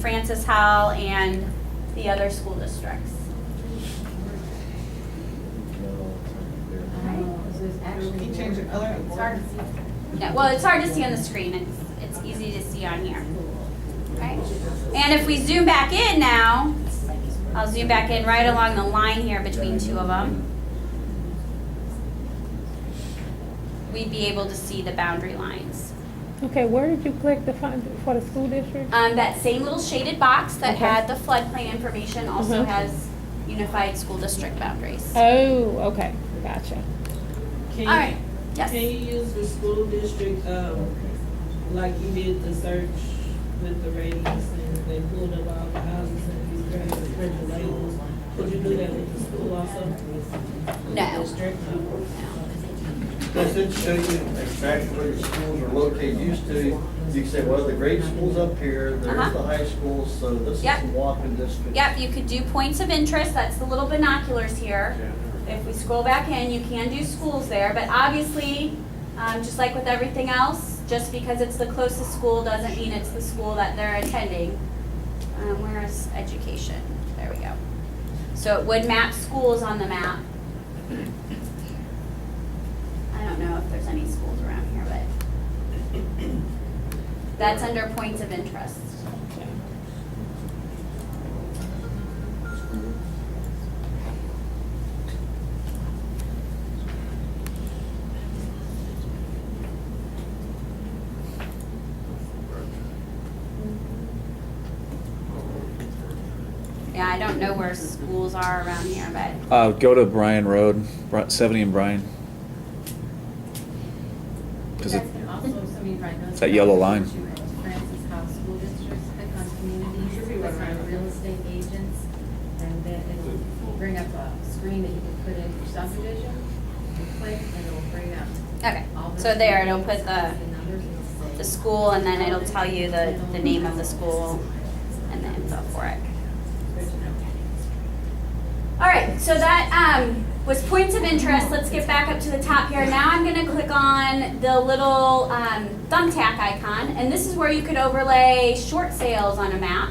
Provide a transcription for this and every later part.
Francis Howell, and the other school districts. Can you change the color? It's hard to see. Yeah, well, it's hard to see on the screen. It's easy to see on here. Okay. And if we zoom back in now, I'll zoom back in right along the line here between two of them. We'd be able to see the boundary lines. Okay, where did you click to find for the school district? That same little shaded box that Okay. had the floodplain information also Mhm. has unified school district boundaries. Oh, okay, gotcha. Can All right. Yes. Can you use the school district, like you did the search with the radius and they pulled up all the houses and these different labels? Could you do that with the school also? No. District? No. Does it show you exactly where the schools are located? Used to, you can say, well, the grade school's up here, there's Uh-huh. the high school, so this is Yep. the walking distance. Yep, you could do points of interest. That's the little binoculars here. If we scroll back in, you can do schools there, but obviously, just like with everything else, just because it's the closest school doesn't mean it's the school that they're attending. Where is education? There we go. So it would map schools on the map. I don't know if there's any schools around here, but that's under points of interest. Okay. Yeah, I don't know where schools are around here, but Go to Bryan Road, 70 and Bryan. Because it, that yellow line. Francis House School Districts, click on communities, click on real estate agents, and then it'll bring up a screen that you can put in your subdivision. You click and it'll bring up okay. all the. So there, it'll put numbers and say- the school, and then it'll tell you the name of the school and the info for it. All right, so that was points of interest. Let's get back up to the top here. Now I'm going to click on the little thumbtack icon, and this is where you could overlay short sales on a map.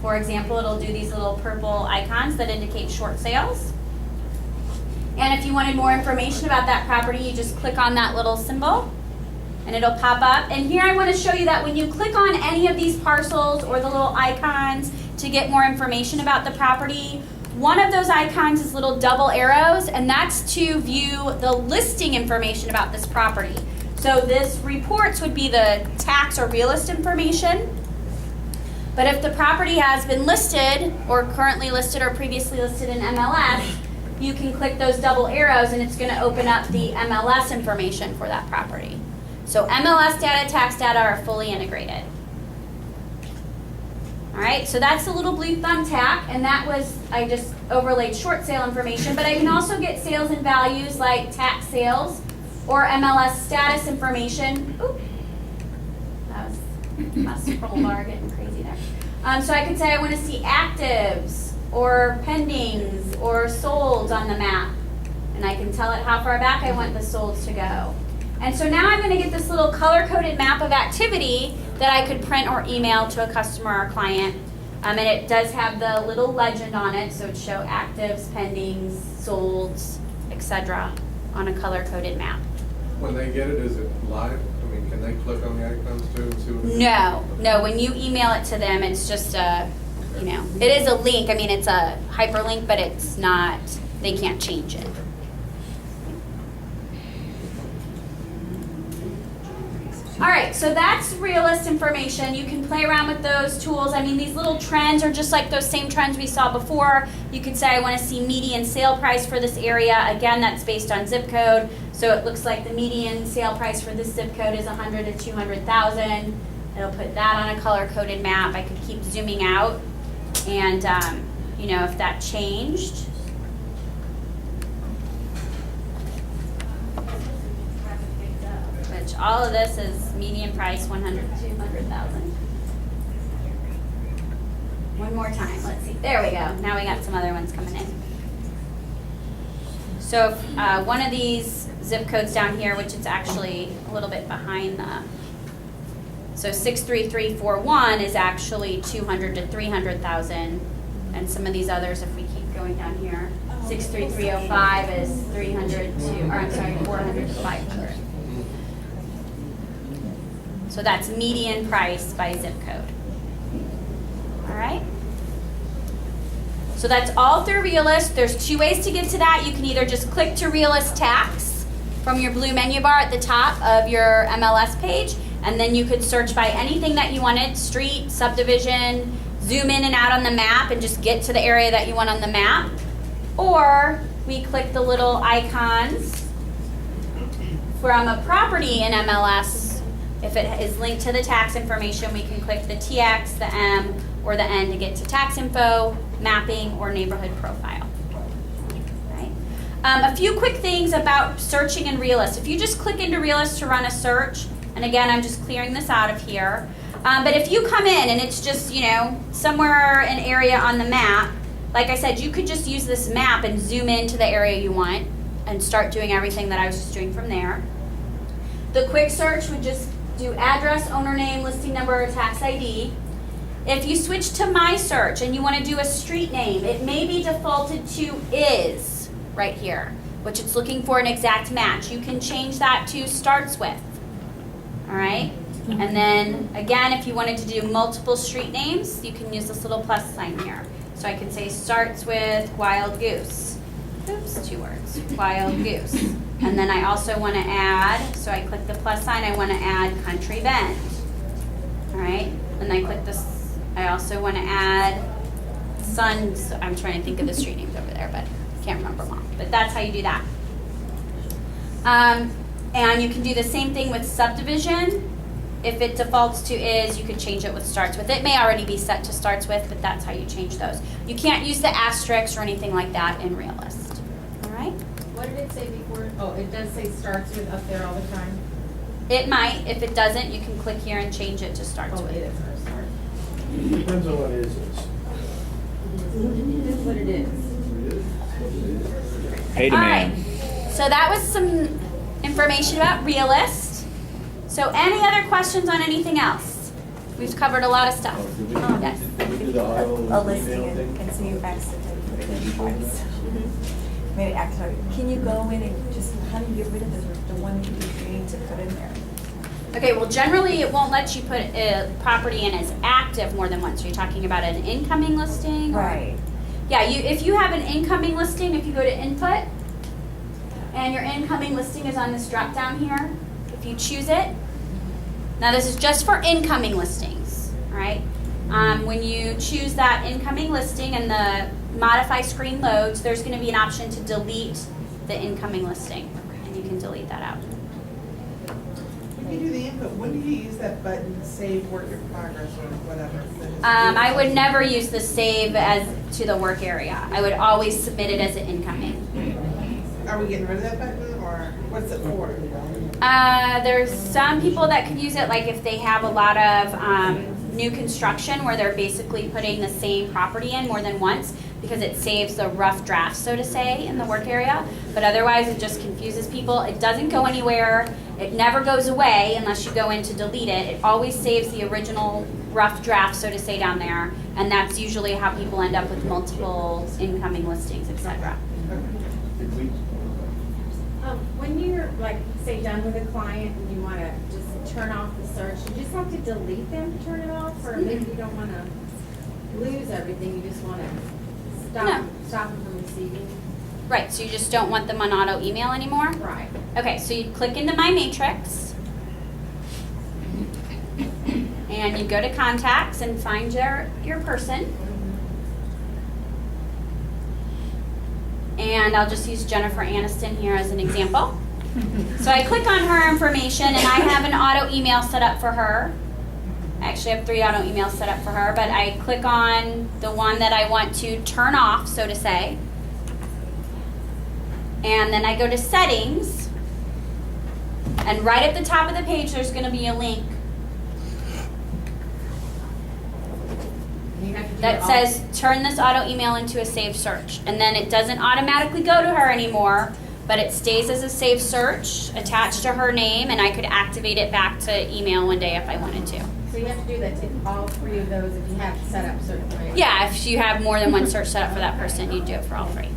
For example, it'll do these little purple icons that indicate short sales. And if you wanted more information about that property, you just click on that little symbol, and it'll pop up. And here I want to show you that when you click on any of these parcels or the little icons to get more information about the property, one of those icons is little double arrows, and that's to view the listing information about this property. So this reports would be the tax or realist information. But if the property has been listed or currently listed or previously listed in MLS, you can click those double arrows and it's going to open up the MLS information for that property. So MLS data, tax data are fully integrated. All right, so that's the little blue thumbtack, and that was, I just overlaid short sale information, but I can also get sales and values like tax sales or MLS status information. Oop, that was my scroll bar getting crazy there. So I could say I want to see actives or pendings or solds on the map, and I can tell it how far back I want the solds to go. And so now I'm going to get this little color-coded map of activity that I could print or email to a customer or client. And it does have the little legend on it, so it show actives, pendings, solds, etc. on a color-coded map. When they get it, is it live? I mean, can they click on the icons too and see what it is? No. When you email it to them, it's just a, it is a link. I mean, it's a hyperlink, but it's not, they can't change it. All right, so that's realist information. You can play around with those tools. I mean, these little trends are just like those same trends we saw before. You could say, I want to see median sale price for this area. Again, that's based on zip code. So it looks like the median sale price for this zip code is 100 to 200,000. It'll put that on a color-coded map. I could keep zooming out, and if that changed. Which all of this is median price 100 to 200,000. One more time, let's see. There we go. Now we got some other ones coming in. So if, one of these zip codes down here, which is actually a little bit behind the So 63341 is actually 200 to 300,000, and some of these others, if we keep going down here, 63305 is 300 to, or I'm sorry, 400 to 500. So that's median price by zip code. All right? So that's all through Realist. There's two ways to get to that. You can either just click to Realist Tax from your blue menu bar at the top of your MLS page, and then you could search by anything that you wanted, street, subdivision, zoom in and out on the map and just get to the area that you want on the map. Or we click the little icons from a property in MLS. If it is linked to the tax information, we can click the TX, the M, or the N to get to tax info, mapping, or neighborhood profile. Right? A few quick things about searching in Realist. If you just click into Realist to run a search, and again, I'm just clearing this out of here. But if you come in and it's just, you know, somewhere an area on the map, like I said, you could just use this map and zoom into the area you want and start doing everything that I was just doing from there. The quick search would just do address, owner name, listing number, or tax ID. If you switch to My Search and you want to do a street name, it may be defaulted to is right here, which it's looking for an exact match. You can change that to starts with. All right? And then again, if you wanted to do multiple street names, you can use this little plus sign here. So I can say starts with Wild Goose. Oops, 2 words. Wild Goose. And then I also want to add, so I click the plus sign, I want to add Country Bend. All right? And I click this, I also want to add Suns. I'm trying to think of the street names over there, but I can't remember them all. But that's how you do that. And you can do the same thing with subdivision. If it defaults to is, you can change it with starts with. It may already be set to starts with, but that's how you change those. You can't use the asterisks or anything like that in Realist. All right? What did it say before? Oh, it does say starts with up there all the time? It might. If it doesn't, you can click here and change it to starts Oh, with. it is our start. Depends on what it is. This is what it is. Hey, All right. man. So that was some information about Realist. So any other questions on anything else? We've covered a lot of stuff. Yes. A listing and so you accidentally put it in twice. Maybe accidentally. Can you go in and just, how do you get rid of the one that you need to put in there? Okay, well generally it won't let you put a property in as active more than once. Are you talking about an incoming listing? or- Right. Yeah, if you have an incoming listing, if you go to input, and your incoming listing is on this drop down here, if you choose it, now this is just for incoming listings, all right? When you choose that incoming listing and the modify screen loads, there's gonna be an option to delete the incoming listing, and you can delete that out. When you do the input, when do you use that button, save work in progress or whatever? I would never use the save as to the work area. I would always submit it as an incoming. Are we getting rid of that button or what's it for? There's some people that could use it, like if they have a lot of new construction where they're basically putting the same property in more than once, because it saves the rough draft, so to say, in the work area. But otherwise, it just confuses people. It doesn't go anywhere. It never goes away unless you go in to delete it. It always saves the original rough draft, so to say, down there. And that's usually how people end up with multiple incoming listings, etc. When you're, like, say, done with a client and you want to just turn off the search, you just have to delete them to turn it off? Or maybe you don't want to lose everything, you just want to No. stop them from receiving? Right, so you just don't want them on auto email anymore? Right. Okay, so you click into My Matrix. And you go to Contacts and find your person. And I'll just use Jennifer Aniston here as an example. So I click on her information and I have an auto email set up for her. I actually have 3 auto emails set up for her, but I click on the one that I want to turn off, so to say. And then I go to Settings. And right at the top of the page, there's going to be a link You have to do that it all- says turn this auto email into a saved search. And then it doesn't automatically go to her anymore, but it stays as a saved search attached to her name, and I could activate it back to email one day if I wanted to. So you have to do that to all three of those if you have set up certain ways. Yeah, if you have more than one search set up for that person, you do it for all three.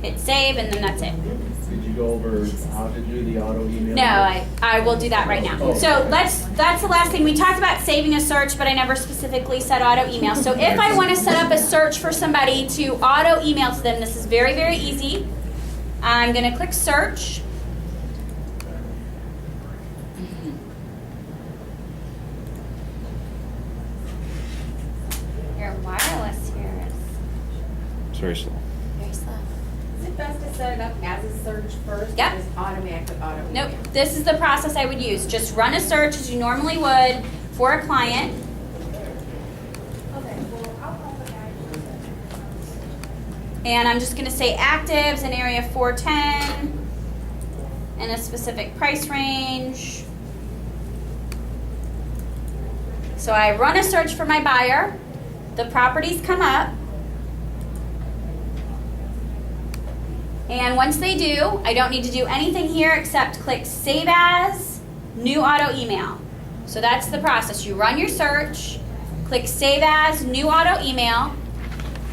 Hit save, and then that's it. Did you go over how to do the auto email? No, I will do that right now. So that's the last thing. We talked about saving a search, but I never specifically said auto email. So if I want to set up a search for somebody to auto email to them, this is very, very easy. I'm going to click search. Your wireless here It's very slow. is very slow. Is it best to set it up as a search first? Yep. Or just automatic auto? Nope, this is the process I would use. Just run a search as you normally would for a client. And I'm just gonna say actives in area 410 in a specific price range. So I run a search for my buyer. The properties come up. And once they do, I don't need to do anything here except click Save As, New Auto Email. So that's the process. You run your search, click Save As, New Auto Email.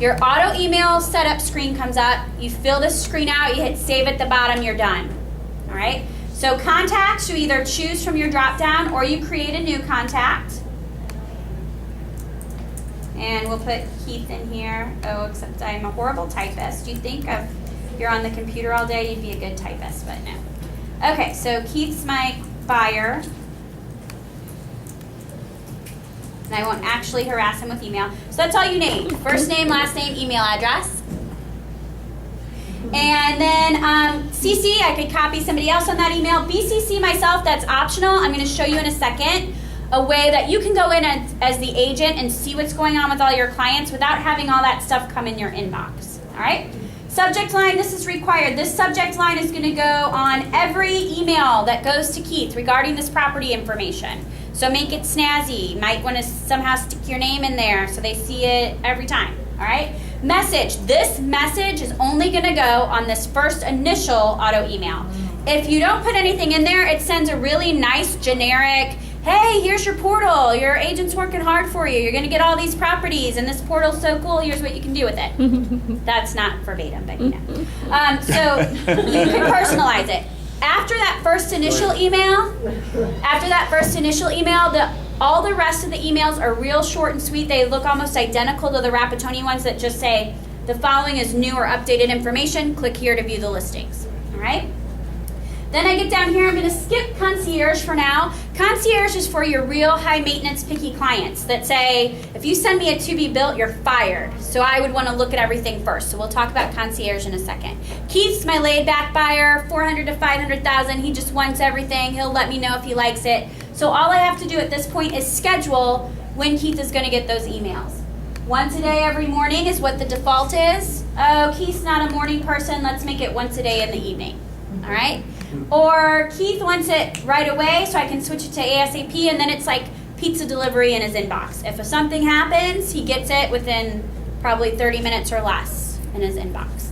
Your auto email setup screen comes up. You fill this screen out, you hit Save at the bottom, you're done. All right? So contacts, you either choose from your drop-down or you create a new contact. And we'll put Keith in here. Oh, except I'm a horrible typist. You think if you're on the computer all day, you'd be a good typist, but no. Okay, so Keith's my buyer. And I won't actually harass him with email. So that's all you need. First name, last name, email address. And then CC, I could copy somebody else on that email. BCC myself, that's optional. I'm going to show you in a second a way that you can go in as the agent and see what's going on with all your clients without having all that stuff come in your inbox. All right? Subject line, this is required. This subject line is going to go on every email that goes to Keith regarding this property information. So make it snazzy. Might want to somehow stick your name in there so they see it every time. All right? Message. This message is only going to go on this first initial auto email. If you don't put anything in there, it sends a really nice generic, hey, here's your portal. Your agent's working hard for you. You're going to get all these properties, and this portal's so cool. Here's what you can do with it. That's not verbatim, but you know. So you can personalize it. After that first initial email, all the rest of the emails are real short and sweet. They look almost identical to the Rapatoni ones that just say, the following is new or updated information. Click here to view the listings. All right? Then I get down here, I'm going to skip concierge for now. Concierge is for your real high maintenance picky clients that say, if you send me a to be built, you're fired. So I would want to look at everything first. So we'll talk about concierge in a second. Keith's my laid back buyer, 400 to 500,000. He just wants everything. He'll let me know if he likes it. So all I have to do at this point is schedule when Keith is going to get those emails. Once a day every morning is what the default is. Oh, Keith's not a morning person. Let's make it once a day in the evening. All right? Or Keith wants it right away, so I can switch it to ASAP, and then it's like pizza delivery in his inbox. If something happens, he gets it within probably 30 minutes or less in his inbox.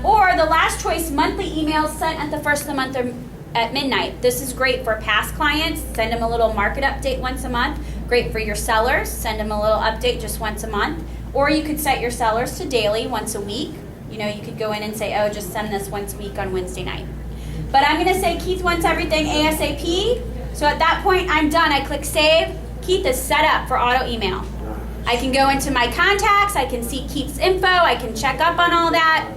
Or the last choice, monthly emails sent at the first of the month or at midnight. This is great for past clients. Send them a little market update once a month. Great for your sellers. Send them a little update just once a month. Or you could set your sellers to daily, once a week. You know, you could go in and say, oh, just send this once a week on Wednesday night. But I'm going to say Keith wants everything ASAP. So at that point, I'm done. I click save. Keith is set up for auto email. I can go into my contacts. I can see Keith's info. I can check up on all that.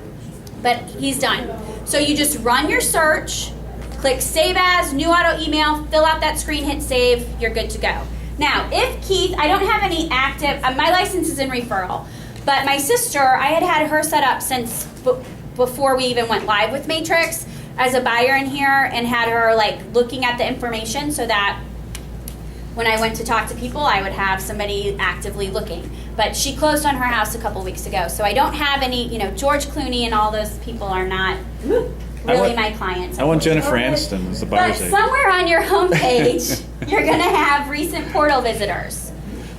But he's done. So you just run your search, click save as, new auto email, fill out that screen, hit save. You're good to go. Now, if Keith, I don't have any active, my license is in referral. But my sister, I had her set up since before we even went live with Matrix as a buyer in here, and had her like looking at the information so that when I went to talk to people, I would have somebody actively looking. But she closed on her house a couple weeks ago, so I don't have any, you know, George Clooney and all those people are not really my clients. I want Jennifer Aniston as the buyer's But agent. somewhere on your homepage, you're going to have recent portal visitors.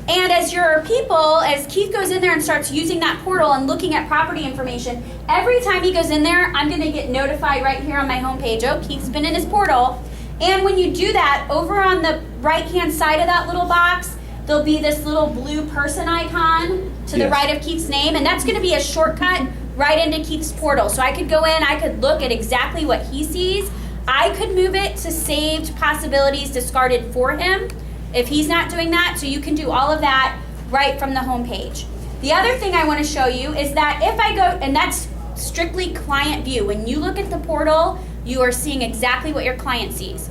And as your people, as Keith goes in there and starts using that portal and looking at property information, every time he goes in there, I'm going to get notified right here on my homepage, oh, Keith's been in his portal. And when you do that, over on the right-hand side of that little box, there'll be this little blue person icon to the Yes. right of Keith's name, and that's going to be a shortcut right into Keith's portal. So I could go in, I could look at exactly what he sees. I could move it to saved possibilities discarded for him if he's not doing that. So you can do all of that right from the home page. The other thing I want to show you is that if I go, and that's strictly client view. When you look at the portal, you are seeing exactly what your client sees.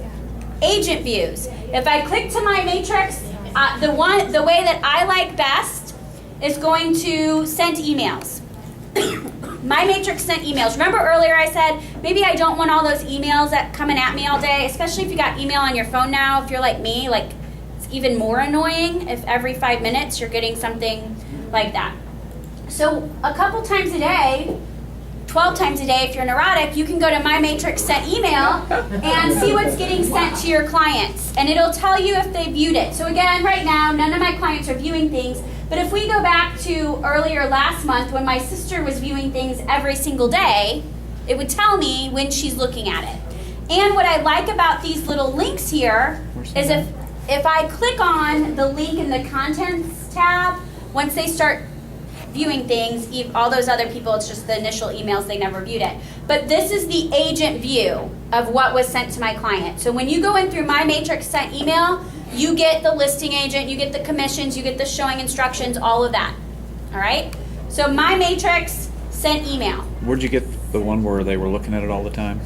Agent views. If I click to my matrix, the way that I like best is going to send emails. My matrix sent emails. Remember earlier I said maybe I don't want all those emails that coming at me all day, especially if you got email on your phone now. If you're like me, like it's even more annoying if every 5 minutes you're getting something like that. So a couple times a day, 12 times a day if you're neurotic, you can go to My Matrix Sent Email and see what's getting sent to your clients. And it'll tell you if they viewed it. So again, right now, none of my clients are viewing things. But if we go back to earlier last month when my sister was viewing things every single day, it would tell me when she's looking at it. And what I like about these little links here is if I click on the link in the Contents tab, once they start viewing things, all those other people, it's just the initial emails, they never viewed it. But this is the agent view of what was sent to my client. So when you go in through My Matrix Sent Email, you get the listing agent, you get the commissions, you get the showing instructions, all of that. All right? So My Matrix Sent Email. Where'd you get the one where they were looking at it all the time?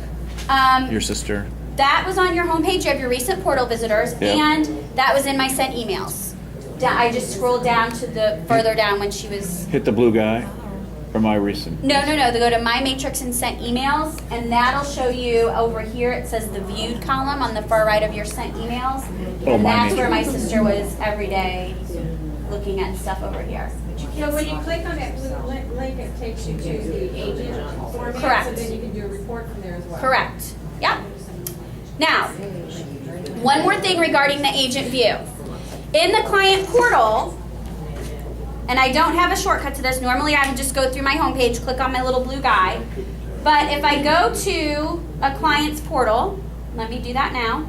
Your sister? That was on your homepage. You have your recent portal visitors, Yeah. and that was in my sent emails. I just scrolled down to the further down when she was. Hit the blue guy or my recent? No. They go to My Matrix and Sent Emails, and that'll show you over here. It says the Viewed column on the far right of your Sent Emails, Oh, and My that's where my Matrix. sister was every day looking at stuff over here. So when you click on that blue link, it takes you to the agent format? Correct. So then you can do a report from there as well? Correct. Yep. Now, one more thing regarding the agent view. In the client portal, and I don't have a shortcut to this. Normally I would just go through my homepage, click on my little blue guy. But if I go to a client's portal, let me do that now.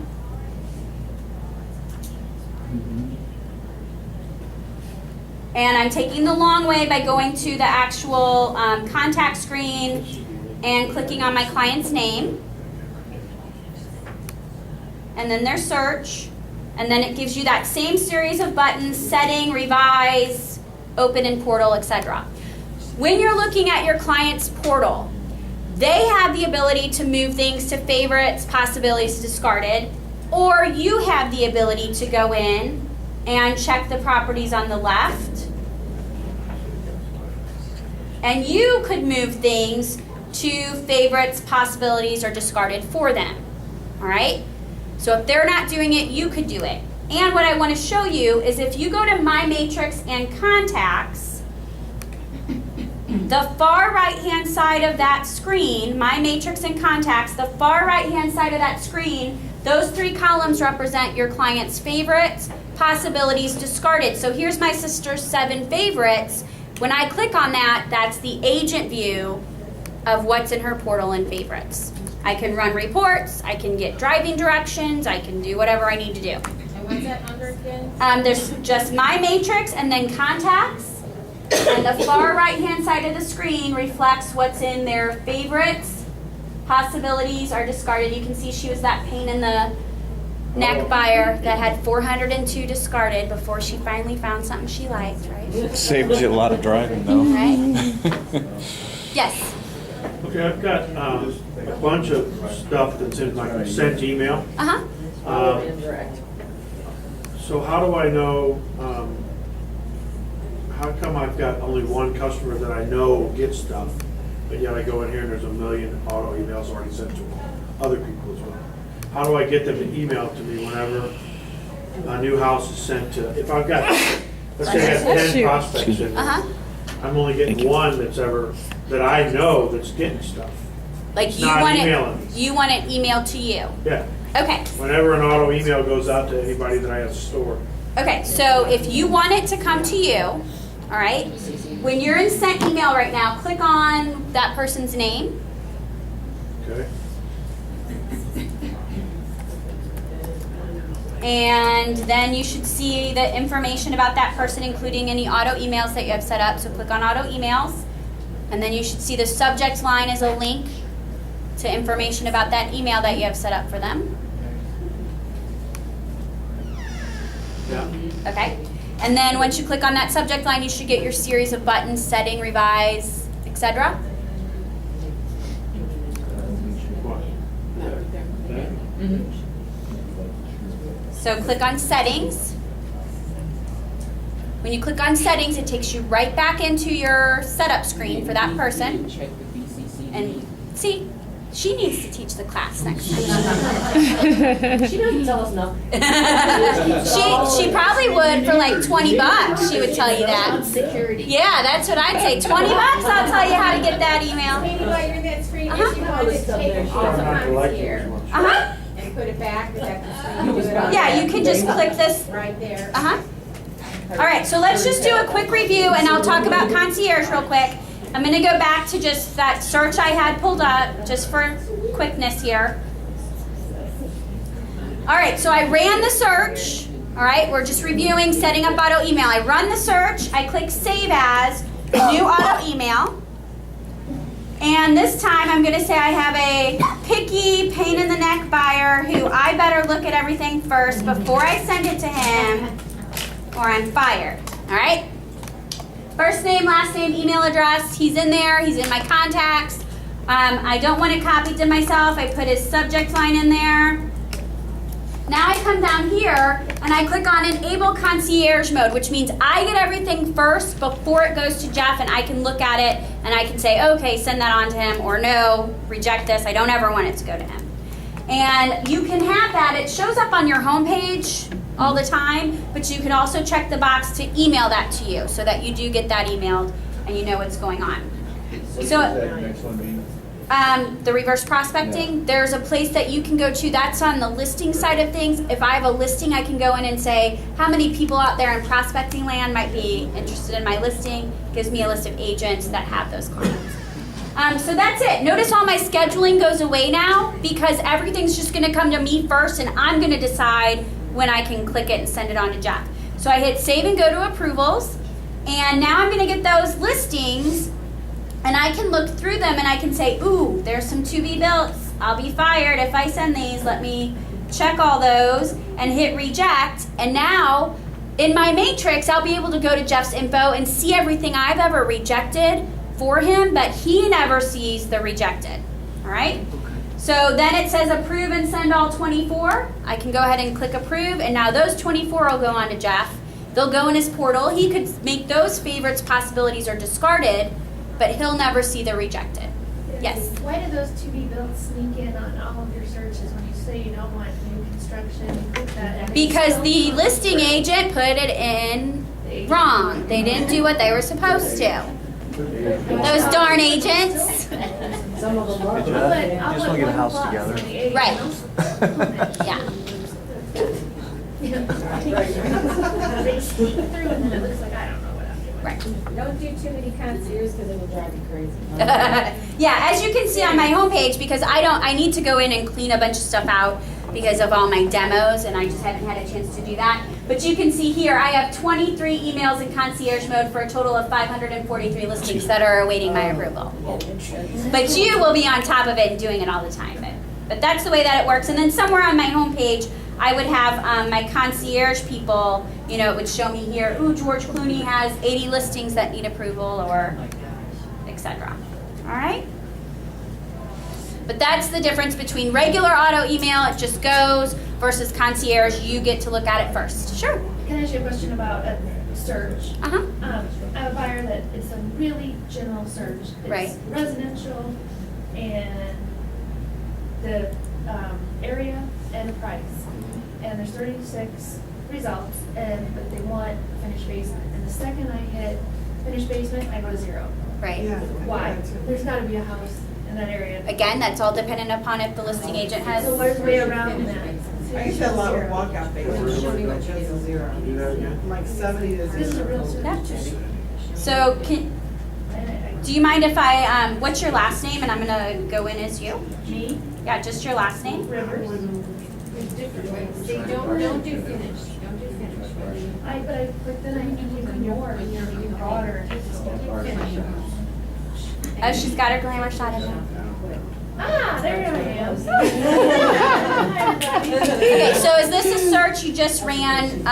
And I'm taking the long way by going to the actual contact screen and clicking on my client's name. And then their search. And then it gives you that same series of buttons: setting, revise, open in portal, etc. When you're looking at your client's portal, they have the ability to move things to favorites, possibilities discarded, or you have the ability to go in and check the properties on the left. And you could move things to favorites, possibilities, or discarded for them. All right? So if they're not doing it, you could do it. And what I want to show you is if you go to My Matrix and Contacts, the far right-hand side of that screen, My Matrix and Contacts, the far right-hand side of that screen, those three columns represent your client's favorites, possibilities, discarded. So here's my sister's 7 favorites. When I click on that, that's the agent view of what's in her portal and favorites. I can run reports, I can get driving directions, I can do whatever I need to do. And what's that under again? There's just My Matrix and then Contacts. And the far right-hand side of the screen reflects what's in their favorites, possibilities, or discarded. You can see she was that pain in the neck buyer that had 402 discarded before she finally found something she liked, right? Saved you a lot of driving though. Right? Yes. Okay, I've got a bunch of stuff that's in my sent email. Uh-huh. So how do I know, how come I've got only one customer that I know gets stuff, but yet I go in here and there's a million auto emails already sent to other people as well? How do I get them to email to me whenever a new house is sent to, if I've got, let's say I have 10 prospects in there, Uh-huh. I'm only getting one that's ever, that I know that's getting stuff. Like you Not want emailing me. it emailed to you. Yeah, Okay. whenever an auto email goes out to anybody that I have stored. Okay, so if you want it to come to you, all right, when you're in sent email right now, click on that person's name. Okay. And then you should see the information about that person, including any auto emails that you have set up. So click on auto emails. And then you should see the subject line is a link to information about that email that you have set up for them. Yeah. Okay. And then once you click on that subject line, you should get your series of buttons, setting, revise, etc. So click on settings. When you click on settings, it takes you right back into your setup screen for that person. And see, she needs to teach the class next time. She doesn't tell us nothing. She probably would for like $20. She would tell you that. Security. Yeah, that's what I'd say. $20, I'll tell you how to get that email. Maybe while you're in that screen, Uh-huh. if you want to take off the here Uh-huh. and put it back, is that the screen? Do it on Yeah, you can just click this. right there. Uh-huh. All right, so let's just do a quick review, and I'll talk about concierge real quick. I'm going to go back to just that search I had pulled up, just for quickness here. All right, so I ran the search. All right, we're just reviewing setting up auto email. I run the search. I click Save As, New Auto Email. And this time I'm going to say I have a picky, pain-in-the-neck buyer who I better look at everything first before I send it to him, or I'm fired. All right? First name, last name, email address. He's in there. He's in my contacts. I don't want to copy to myself. I put his subject line in there. Now I come down here and I click on Enable Concierge Mode, which means I get everything first before it goes to Jeff, and I can look at it and I can say, okay, send that on to him, or no, reject this. I don't ever want it to go to him. And you can have that. It shows up on your homepage all the time, but you can also check the box to email that to you so that you do get that emailed and you know what's going on. What's So that next one mean? the reverse prospecting, there's a place that you can go to. That's on the listing side of things. If I have a listing, I can go in and say how many people out there in prospecting land might be interested in my listing. Gives me a list of agents that have those clients. So that's it. Notice all my scheduling goes away now because everything's just going to come to me first, and I'm going to decide when I can click it and send it on to Jeff. So I hit save and go to approvals, and now I'm going to get those listings, and I can look through them and I can say, ooh, there's some to be builts. I'll be fired if I send these. Let me check all those and hit reject. And now in my matrix, I'll be able to go to Jeff's info and see everything I've ever rejected for him, but he never sees the rejected. All right? So then it says approve and send all 24. I can go ahead and click approve, and now those 24 will go on to Jeff. They'll go in his portal. He could make those favorites, possibilities, or discarded, but he'll never see the rejected. Yes? Why do those to be built sneak in on all of your searches when you say you don't want new construction? You put that Because the listing agent put it in wrong. They didn't do what they were supposed to. Those darn agents. Some of them are. I'll Just put wanna get a one house clause together. on the A, Right. you know? Yeah. They sneak through and then it looks like I don't know what I'm doing. Right. Don't do too many concierge because it will drive you crazy. Yeah, as you can see on my homepage, because I need to go in and clean a bunch of stuff out because of all my demos, and I just haven't had a chance to do that. But you can see here, I have 23 emails in concierge mode for a total of 543 listings that are awaiting my approval. But you will be on top of it and doing it all the time. But that's the way that it works. And then somewhere on my homepage, I would have my concierge people, you know, it would show me here, ooh, George Clooney has 80 listings that need approval, or etc. All right? But that's the difference between regular auto email, it just goes, versus concierge, you get to look at it first. Sure. Can I ask you a question about a search? Uh-huh. I have a buyer that it's a really general search. It's Right. residential and the area and the price. And there's 36 results, but they want a finished basement. And the second I hit finished basement, I go to 0. Right. Why? There's got to be a house in that area. Again, that's all dependent upon if the listing agent has. So where's the way around that? I used to have a lot of walkout basements, but just a 0. Do that again? Like 70 to 0. This is a real search. Yeah. So do you mind if I, what's your last name? And I'm going to go in as you. Me, Yeah, just your last name. Rivers, different ways. See, don't do finish, don't do finish. But then I need to look more, and you're even broader. Finish. Oh, she's got her glamour shot in there. Ah, there I am. Okay, so is this a search you just ran?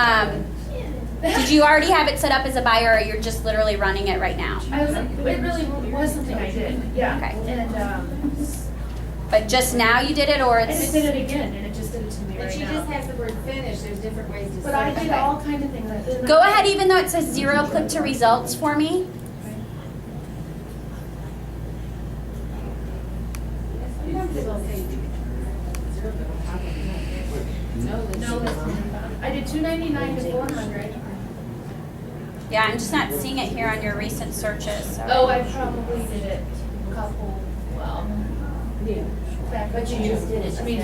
Did you already have it set up as a buyer, or you're just literally running it right now? It really was something I did, yeah. Okay. And, But just now you did it, or and it's? it did it again, and it just did it to me But right she now. just has the word finish, there's different ways to say it. But I did all kind of things. I did Go ahead, even though it says 0, click to results for me. Sometimes it will say zero. No, I did 299 to 400. Yeah, I'm just not seeing it here on your recent searches. So. Oh, I probably did it a couple, well, Yeah. back. But you just did it. I mean, You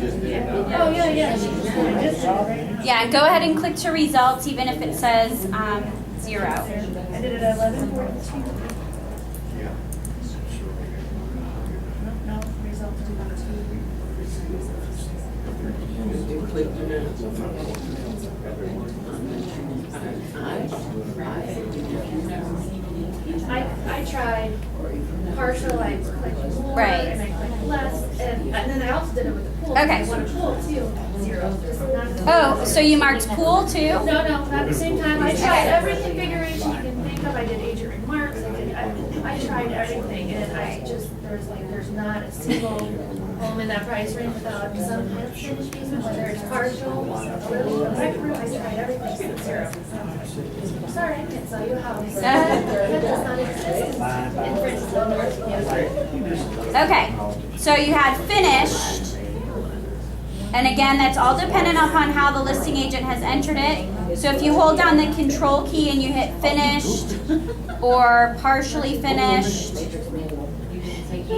just did it. oh, yeah, yeah. She just did it just right now. Yeah, and go ahead and click to results, even if it says 0. I did it at 11:42. No, results do not. I tried partial, I clicked more, Right. and I clicked less, and then I also did it with the pool. Okay. I want a pool too, 0. Just not- Oh, so you marked pool too? No, not at the same time. I tried every configuration you can think of. I did agent remarks. I tried everything, and there's not a single home in that price range without some kind of finished basement, whether it's partial, a little, a rec room. I tried everything at 0. Sorry, I can't sell you a house. That does not exist in Princeton, North Kansas. Okay, so you had finished. And again, that's all dependent upon how the listing agent has entered it. So if you hold down the control key and you hit finished or partially finished,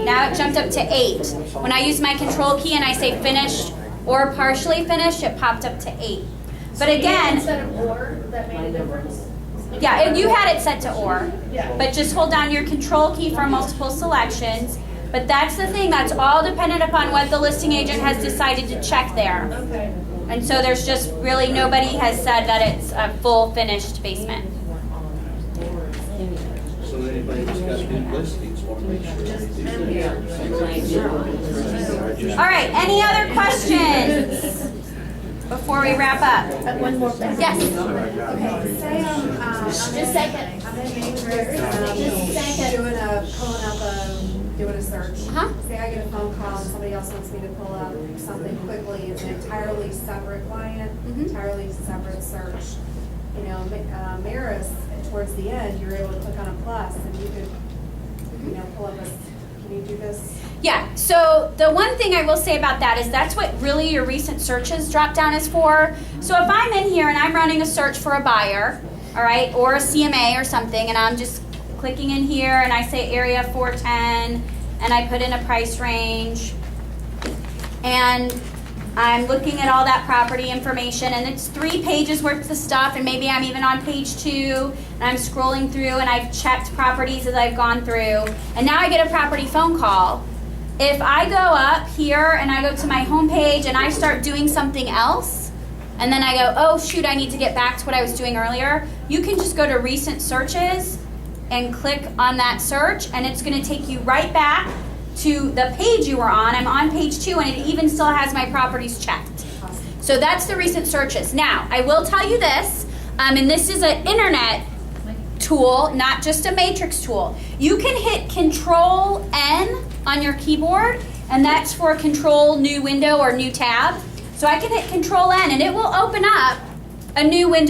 now it jumped up to 8. When I use my control key and I say finished or partially finished, it popped up to 8. But again, Instead of or, that made a difference? yeah, and you had it set to or, Yeah. but just hold down your control key for multiple selections. But that's the thing, that's all dependent upon what the listing agent has decided to check there. Okay. And so there's just really, nobody has said that it's a full finished basement. So anybody that's got new listings, want to make sure they do. All right, any other questions before we wrap up? One more thing. Yes. Okay, say Just a second. I'm in Matrix, doing a search. Uh-huh. Say I get a phone call and somebody else wants me to pull up something quickly, it's an entirely separate client, entirely separate search. You know, Maris, towards the end, you're able to click on a plus and you could, pull up can you do this? Yeah, so the one thing I will say about that is that's what really your recent searches drop down is for. So if I'm in here and I'm running a search for a buyer, all right, or a CMA or something, and I'm just clicking in here and I say area 410 and I put in a price range and I'm looking at all that property information and it's 3 pages worth of stuff and maybe I'm even on page 2 and I'm scrolling through and I've checked properties as I've gone through and now I get a property phone call. If I go up here and I go to my home page and I start doing something else and then I go, oh shoot, I need to get back to what I was doing earlier, you can just go to recent searches and click on that search and it's going to take you right back to the page you were on. I'm on page 2 and it even still has my properties checked. So that's the recent searches. Now, I will tell you this, and this is an internet tool, not just a matrix tool. You can hit Control N on your keyboard and that's for control new window or new tab. So I can hit Control N and it will open up a new window